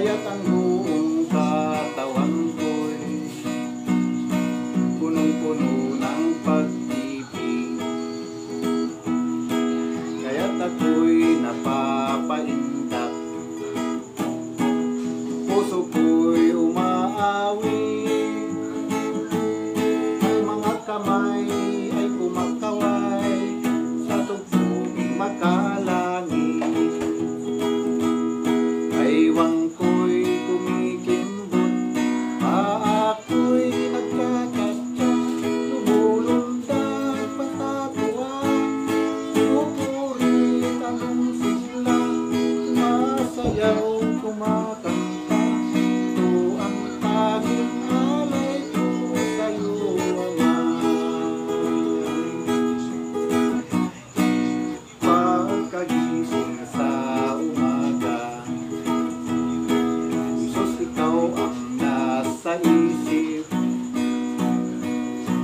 Kaya't ang buong katawan ko'y punong-puno ng pag-ibig. Kaya't ako'y napapaindak, puso ko'y umaawit, ang mga kamay ay kumakaway sa tugtog makalangit. Aywang ko'y kumikimbot, ako'y nagkakatya, lumulundag patatuwa, pupuri tanong sigla, masayaw kumakanta. Ito ang tanging alay ko sa'yo, Amay. Pagkagising sa umaga, Diyos, ikaw ang nasa isip.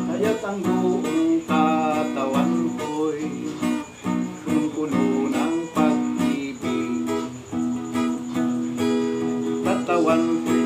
Kaya't ang buong katawan ko'y punong-puno ng pag-ibig. Katawan ko'y